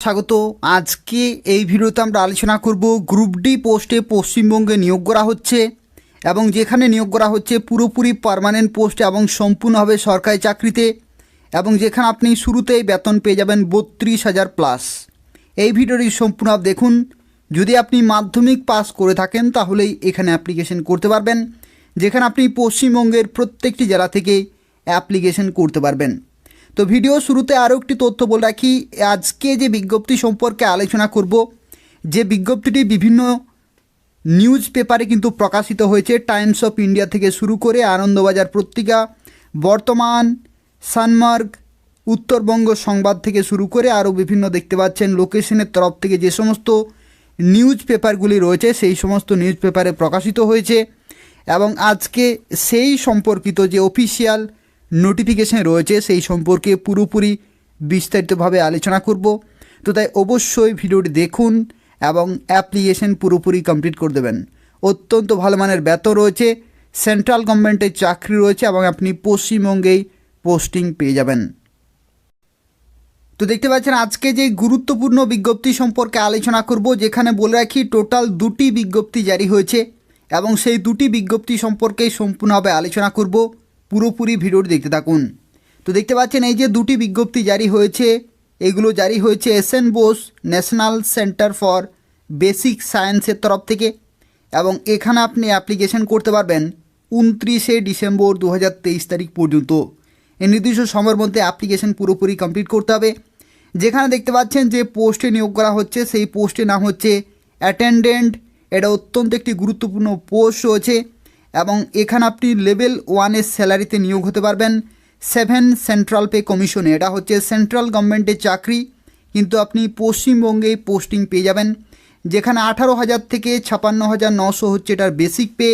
স্বাগত। আজকে এই ভিডিওতে আমরা আলোচনা করব গ্রুপ ডি পোস্টে পশ্চিমবঙ্গে নিয়োগ করা হচ্ছে এবং যেখানে নিয়োগ করা হচ্ছে পুরোপুরি পার্মানেন্ট পোস্টে এবং সম্পূর্ণভাবে সরকারি চাকরিতে এবং যেখানে আপনি শুরুতেই বেতন পেয়ে যাবেন 32,000 প্লাস। এই ভিডিওটি সম্পূর্ণ দেখুন। যদি আপনি মাধ্যমিক পাস করে থাকেন তাহলেই এখানে অ্যাপ্লিকেশন করতে পারবেন, যেখানে আপনি পশ্চিমবঙ্গের প্রত্যেকটি জেলা থেকে অ্যাপ্লিকেশন করতে পারবেন। তো ভিডিও শুরুতে আরও একটি তথ্য বলে রাখি, আজকে যে বিজ্ঞপ্তি সম্পর্কে আলোচনা করব, যে বিজ্ঞপ্তিটি বিভিন্ন নিউজ পেপারে কিন্তু প্রকাশিত হয়েছে, টাইমস অফ ইন্ডিয়া থেকে শুরু করে আনন্দবাজার পত্রিকা, বর্তমান, সানমার্গ, উত্তরবঙ্গ সংবাদ থেকে শুরু করে আরও বিভিন্ন দেখতে পাচ্ছেন লোকেশনের তরফ থেকে যে সমস্ত নিউজ পেপারগুলি রয়েছে সেই সমস্ত নিউজ পেপারে প্রকাশিত হয়েছে এবং আজকে সেই সম্পর্কিত যে অফিসিয়াল নোটিফিকেশন রয়েছে সেই সম্পর্কে পুরোপুরি বিস্তারিতভাবে আলোচনা করব। তো তাই অবশ্যই ভিডিওটি দেখুন এবং অ্যাপ্লিকেশন পুরোপুরি কমপ্লিট করে দেবেন। অত্যন্ত ভালো মানের বেতন রয়েছে, সেন্ট্রাল গভর্নমেন্টের চাকরি রয়েছে এবং আপনি পশ্চিমবঙ্গেই পোস্টিং পেয়ে যাবেন। তো দেখতে পাচ্ছেন আজকে যে গুরুত্বপূর্ণ বিজ্ঞপ্তি সম্পর্কে আলোচনা করব, যেখানে বলে রাখি টোটাল 2টি বিজ্ঞপ্তি জারি হয়েছে এবং সেই 2টি বিজ্ঞপ্তি সম্পর্কেই সম্পূর্ণভাবে আলোচনা করব। পুরোপুরি ভিডিওটি দেখতে থাকুন। তো দেখতে পাচ্ছেন এই যে 2টি বিজ্ঞপ্তি জারি হয়েছে, এগুলো জারি হয়েছে SN Bose national centre for basic সায়েন্সের তরফ থেকে এবং এখানে আপনি অ্যাপ্লিকেশন করতে পারবেন 29শে ডিসেম্বর 2023 তারিখ পর্যন্ত। এই নির্দিষ্ট সময়ের মধ্যে অ্যাপ্লিকেশন পুরোপুরি কমপ্লিট করতে হবে। যেখানে দেখতে পাচ্ছেন যে পোস্টে নিয়োগ করা হচ্ছে সেই পোস্টের নাম হচ্ছে অ্যাটেন্ডেন্ট। এটা অত্যন্ত একটি গুরুত্বপূর্ণ পোস্ট রয়েছে এবং এখানে আপনি লেভেল 1-এর স্যালারিতে নিয়োগ হতে পারবেন 7 সেন্ট্রাল পে কমিশনে। এটা হচ্ছে সেন্ট্রাল গভর্নমেন্টের চাকরি, কিন্তু আপনি পশ্চিমবঙ্গেই পোস্টিং পেয়ে যাবেন, যেখানে 18,000 থেকে 56,900 হচ্ছে এটার বেসিক পে,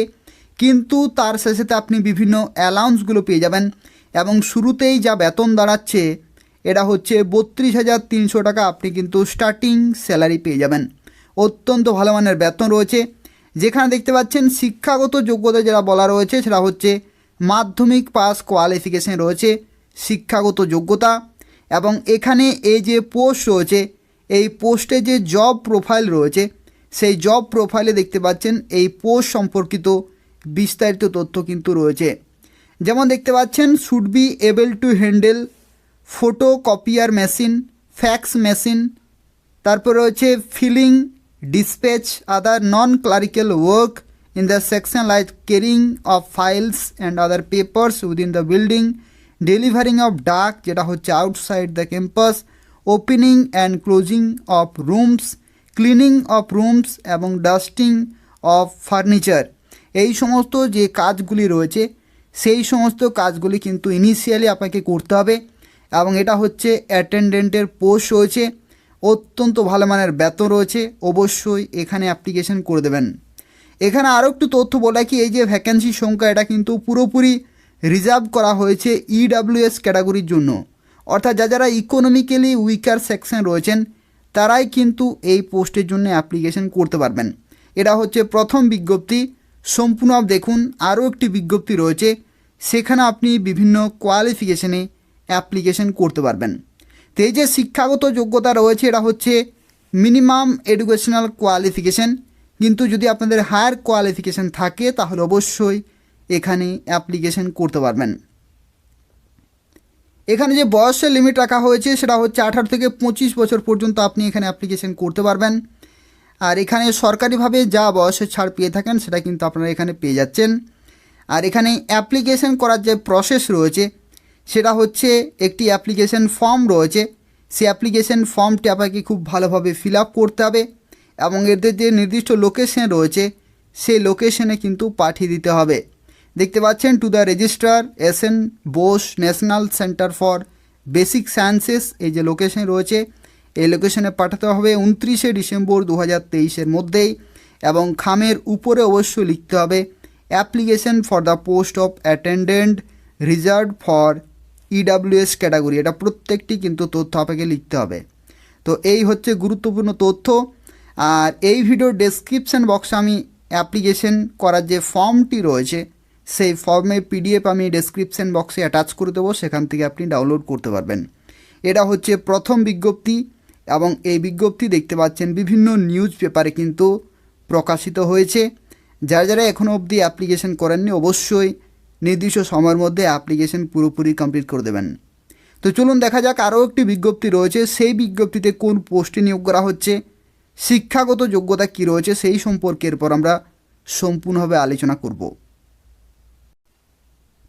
কিন্তু তার সাথে সাথে আপনি বিভিন্ন অ্যালাউন্সগুলো পেয়ে যাবেন এবং শুরুতেই যা বেতন দাঁড়াচ্ছে এটা হচ্ছে 32,300 টাকা আপনি কিন্তু স্টার্টিং স্যালারি পেয়ে যাবেন। অত্যন্ত ভালো মানের বেতন রয়েছে। যেখানে দেখতে পাচ্ছেন শিক্ষাগত যোগ্যতা যেটা বলা রয়েছে সেটা হচ্ছে মাধ্যমিক পাস কোয়ালিফিকেশন রয়েছে শিক্ষাগত যোগ্যতা এবং এখানে এই যে পোস্ট রয়েছে এই পোস্টে যে জব প্রোফাইল রয়েছে সেই জব প্রোফাইলে দেখতে পাচ্ছেন এই পোস্ট সম্পর্কিত বিস্তারিত তথ্য কিন্তু রয়েছে। যেমন দেখতে পাচ্ছেন should be able to handle photocopier machine, fax machine, তারপর রয়েছে filing, dispatch other non-clerical work in the section like carrying of files and other papers within the building, delivering of ডাক যেটা হচ্ছে outside the campus, opening and closing of rooms, cleaning of rooms এবং dusting of furniture। এই সমস্ত যে কাজগুলি রয়েছে সেই সমস্ত কাজগুলি কিন্তু ইনিশিয়ালি আপনাকে করতে হবে এবং এটা হচ্ছে অ্যাটেন্ডেন্টের পোস্ট রয়েছে। অত্যন্ত ভালো মানের বেতন রয়েছে, অবশ্যই এখানে অ্যাপ্লিকেশন করে দেবেন। এখানে আরও একটু তথ্য বলা কি এই যে ভ্যাকেন্সির সংখ্যা এটা কিন্তু পুরোপুরি রিজার্ভ করা হয়েছে ইডাব্লিউএস ক্যাটাগরির জন্য, অর্থাৎ যারা ইকোনমিক্যালি উইকার সেকশন রয়েছেন তারাই কিন্তু এই পোস্টের জন্য অ্যাপ্লিকেশন করতে পারবেন। এটা হচ্ছে প্রথম বিজ্ঞপ্তি। সম্পূর্ণ দেখুন আরও একটি বিজ্ঞপ্তি রয়েছে, সেখানে আপনি বিভিন্ন কোয়ালিফিকেশনে অ্যাপ্লিকেশন করতে পারবেন। তো এই যে শিক্ষাগত যোগ্যতা রয়েছে এটা হচ্ছে মিনিমাম এডুকেশনাল কোয়ালিফিকেশান, কিন্তু যদি আপনাদের হায়ার কোয়ালিফিকেশান থাকে তাহলে অবশ্যই এখানে অ্যাপ্লিকেশন করতে পারবেন। এখানে যে বয়সের লিমিট রাখা হয়েছে সেটা হচ্ছে 18 থেকে 25 বছর পর্যন্ত আপনি এখানে অ্যাপ্লিকেশন করতে পারবেন। আর এখানে সরকারিভাবে যা বয়সের ছাড় পেয়ে থাকেন সেটা কিন্তু আপনারা এখানে পেয়ে যাচ্ছেন। আর এখানে অ্যাপ্লিকেশন করার যে প্রসেস রয়েছে সেটা হচ্ছে একটি অ্যাপ্লিকেশন ফর্ম রয়েছে, সেই অ্যাপ্লিকেশন ফর্মটি আপনাকে খুব ভালোভাবে ফিল আপ করতে হবে এবং এদের যে নির্দিষ্ট লোকেশন রয়েছে সেই লোকেশনে কিন্তু পাঠিয়ে দিতে হবে। দেখতে পাচ্ছেন to the registrar SN Bose national centre for basic sciences, এই যে লোকেশন রয়েছে এই লোকেশনে পাঠাতে হবে 29শে ডিসেম্বর 2023-এর মধ্যেই এবং খামের উপরে অবশ্যই লিখতে হবে application for the post of attendant reserved for EWS category. এটা প্রত্যেকটি কিন্তু তথ্য আপনাকে লিখতে হবে। তো এই হচ্ছে গুরুত্বপূর্ণ তথ্য। আর এই ভিডিওর ডেসক্রিপশান বক্সে আমি অ্যাপ্লিকেশন করার যে ফর্মটি রয়েছে সেই ফর্মের পিডিএফ আমি ডেসক্রিপশান বক্সে অ্যাটাচ করে দেবো, সেখান থেকে আপনি ডাউনলোড করতে পারবেন। এটা হচ্ছে প্রথম বিজ্ঞপ্তি। এবং এই বিজ্ঞপ্তি দেখতে পাচ্ছেন বিভিন্ন নিউজ পেপারে কিন্তু প্রকাশিত হয়েছে। যারা এখনও অবধি অ্যাপ্লিকেশন করেননি অবশ্যই নির্দিষ্ট সময়ের মধ্যে অ্যাপ্লিকেশন পুরোপুরি কমপ্লিট করে দেবেন। তো চলুন দেখা যাক, আরও একটি বিজ্ঞপ্তি রয়েছে, সেই বিজ্ঞপ্তিতে কোন পোস্টে নিয়োগ করা হচ্ছে, শিক্ষাগত যোগ্যতা কী রয়েছে সেই সম্পর্কে এরপর আমরা সম্পূর্ণভাবে আলোচনা করব।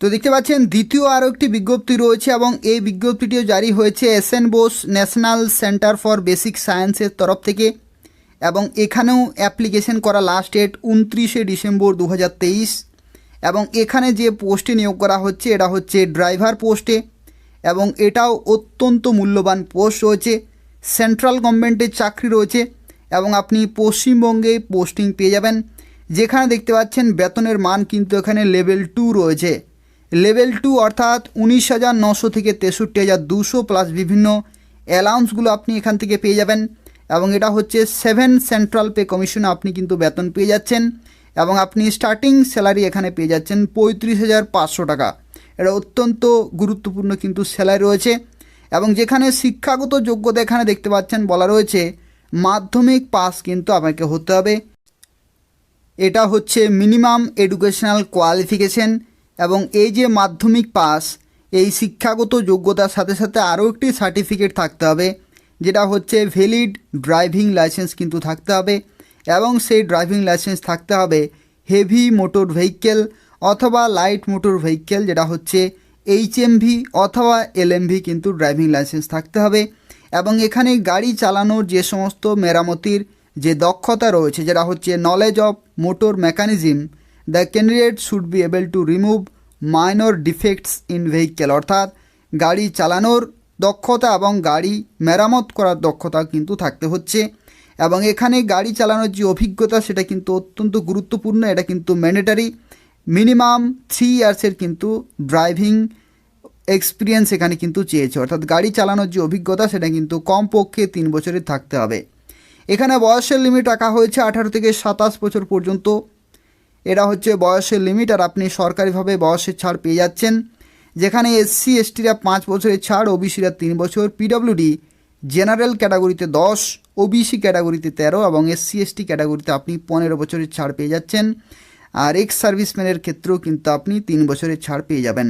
তো দেখতে পাচ্ছেন দ্বিতীয় আরও একটি বিজ্ঞপ্তি রয়েছে এবং এই বিজ্ঞপ্তিটিও জারি হয়েছে SN Bose national centre for basic সায়েন্সের তরফ থেকে এবং এখানেও অ্যাপ্লিকেশন করা লাস্ট ডেট 29শে ডিসেম্বর 2023 এবং এখানে যে পোস্টে নিয়োগ করা হচ্ছে এটা হচ্ছে ড্রাইভার পোস্টে এবং এটাও অত্যন্ত মূল্যবান পোস্ট রয়েছে। সেন্ট্রাল গভর্নমেন্টের চাকরি রয়েছে এবং আপনি পশ্চিমবঙ্গে পোস্টিং পেয়ে যাবেন, যেখানে দেখতে পাচ্ছেন বেতনের মান কিন্তু এখানে লেভেল 2 রয়েছে। লেভেল 2 অর্থাৎ 19,900 থেকে 63,200 প্লাস বিভিন্ন অ্যালাউন্সগুলো আপনি এখান থেকে পেয়ে যাবেন এবং এটা হচ্ছে 7 সেন্ট্রাল পে কমিশনে আপনি কিন্তু বেতন পেয়ে যাচ্ছেন এবং আপনি স্টার্টিং স্যালারি এখানে পেয়ে যাচ্ছেন 35,500 টাকা। এটা অত্যন্ত গুরুত্বপূর্ণ কিন্তু স্যালারি রয়েছে এবং যেখানে শিক্ষাগত যোগ্যতা এখানে দেখতে পাচ্ছেন বলা রয়েছে মাধ্যমিক পাস কিন্তু আপনাকে হতে হবে। এটা হচ্ছে মিনিমাম এডুকেশনাল কোয়ালিফিকেশন এবং এই যে মাধ্যমিক পাস এই শিক্ষাগত যোগ্যতার সাথে সাথে আরও একটি সার্টিফিকেট থাকতে হবে, যেটা হচ্ছে ভ্যালিড ড্রাইভিং লাইসেন্স কিন্তু থাকতে হবে এবং সেই ড্রাইভিং লাইসেন্স থাকতে হবে হেভি মোটর ভেহিক্যাল অথবা লাইট মোটর ভেহিক্যাল, যেটা হচ্ছে HMV অথবা LMV কিন্তু ড্রাইভিং লাইসেন্স থাকতে হবে এবং এখানে গাড়ি চালানোর যে সমস্ত মেরামতির যে দক্ষতা রয়েছে, যেটা হচ্ছে knowledge of motor mechanism, the candidate should be able to remove minor defects in vehicle, অর্থাৎ গাড়ি চালানোর দক্ষতা এবং গাড়ি মেরামত করার দক্ষতা কিন্তু থাকতে হচ্ছে এবং এখানে গাড়ি চালানোর যে অভিজ্ঞতা সেটা কিন্তু অত্যন্ত গুরুত্বপূর্ণ। এটা কিন্তু ম্যান্ডেটারি, মিনিমাম 3 ইয়ার্সের কিন্তু ড্রাইভিং এক্সপিরিয়েন্স এখানে কিন্তু চেয়েছে, অর্থাৎ গাড়ি চালানোর যে অভিজ্ঞতা সেটা কিন্তু কমপক্ষে 3 বছরের থাকতে হবে। এখানে বয়সের লিমিট রাখা হয়েছে 18 থেকে 27 বছর পর্যন্ত। এটা হচ্ছে বয়সের লিমিট আর আপনি সরকারিভাবে বয়সের ছাড় পেয়ে যাচ্ছেন, যেখানে SC STরা 5 বছরের ছাড়, OBCরা 3 বছর, PWD জেনারেল ক্যাটাগরিতে 10, OBC ক্যাটাগরিতে 13 এবং SC ST ক্যাটাগরিতে আপনি 15 বছরের ছাড় পেয়ে যাচ্ছেন। আর এক্স সার্ভিসম্যানের ক্ষেত্রেও কিন্তু আপনি 3 বছরের ছাড় পেয়ে যাবেন,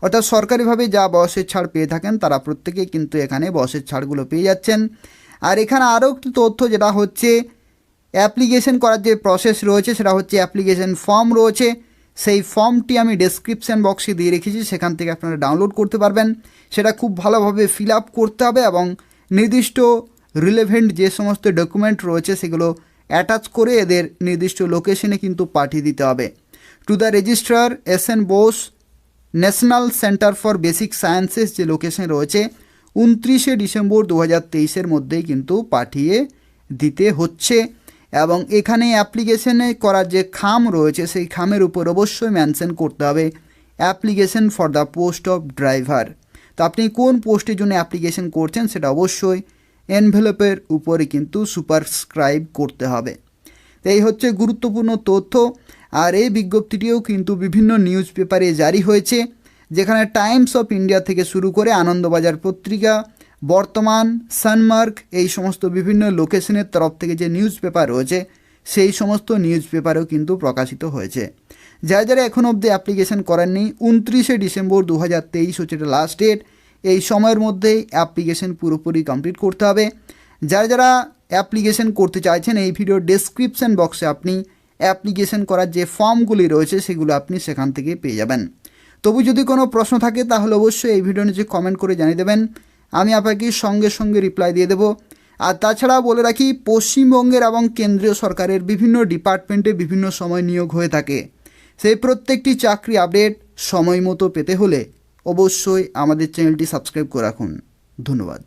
অর্থাৎ সরকারিভাবে যা বয়সের ছাড় পেয়ে থাকেন তারা প্রত্যেকেই কিন্তু এখানে বয়সের ছাড়গুলো পেয়ে যাচ্ছেন। আর এখানে আরও একটি তথ্য যেটা হচ্ছে অ্যাপ্লিকেশন করার যে প্রসেস রয়েছে সেটা হচ্ছে অ্যাপ্লিকেশন ফর্ম রয়েছে, সেই ফর্মটি আমি ডেসক্রিপশান বক্সে দিয়ে রেখেছি, সেখান থেকে আপনারা ডাউনলোড করতে পারবেন। সেটা খুব ভালোভাবে ফিল আপ করতে হবে এবং নির্দিষ্ট রিলেভেন্ট যে সমস্ত ডকুমেন্ট রয়েছে সেগুলো অ্যাটাচ করে এদের নির্দিষ্ট লোকেশনে কিন্তু পাঠিয়ে দিতে হবে two the registrar SN Bose national centre for basic sciences যে লোকেশন রয়েছে 29শে ডিসেম্বর 2023 মধ্যেই কিন্তু পাঠিয়ে দিতে হচ্ছে এবং এখানে অ্যাপ্লিকেশনে করার যে খাম রয়েছে সেই খামের উপর অবশ্যই মেনশন করতে হবে application for the post of driver. তো আপনি কোন পোস্টের জন্য অ্যাপ্লিকেশন করছেন সেটা অবশ্যই এনভেলপের উপরে কিন্তু সুপারস্ক্রাইব করতে হবে। তো এই হচ্ছে গুরুত্বপূর্ণ তথ্য আর এই বিজ্ঞপ্তিটিও কিন্তু বিভিন্ন নিউজ পেপারে জারি হয়েছে, যেখানে টাইমস অফ ইন্ডিয়া থেকে শুরু করে আনন্দবাজার পত্রিকা, বর্তমান, সানমার্ক এই সমস্ত বিভিন্ন লোকেশনের তরফ থেকে যে নিউজ পেপার রয়েছে সেই সমস্ত নিউজ পেপারেও কিন্তু প্রকাশিত হয়েছে। যারা এখনও অবধি অ্যাপ্লিকেশন করেননি 29শে ডিসেম্বর 2023 হচ্ছে এটা লাস্ট ডেট, এই সময়ের মধ্যেই অ্যাপ্লিকেশন পুরোপুরি কমপ্লিট করতে হবে। যারা অ্যাপ্লিকেশন করতে চাইছেন এই ভিডিওর ডেসক্রিপশান বক্সে আপনি অ্যাপ্লিকেশন করার যে ফর্মগুলি রয়েছে সেগুলো আপনি সেখান থেকে পেয়ে যাবেন। তবু যদি কোনো প্রশ্ন থাকে তাহলে অবশ্যই এই ভিডিও নিচে কমেন্ট করে জানিয়ে দেবেন, আমি আপনাকে সঙ্গে সঙ্গে রিপ্লাই দিয়ে দেবো। আর তাছাড়াও বলে রাখি পশ্চিমবঙ্গের এবং কেন্দ্রীয় সরকারের বিভিন্ন ডিপার্টমেন্টে বিভিন্ন সময় নিয়োগ হয়ে থাকে, সেই প্রত্যেকটি চাকরি আপডেট সময় মতো পেতে হলে অবশ্যই আমাদের চ্যানেলটি সাবস্ক্রাইব করে রাখুন। ধন্যবাদ।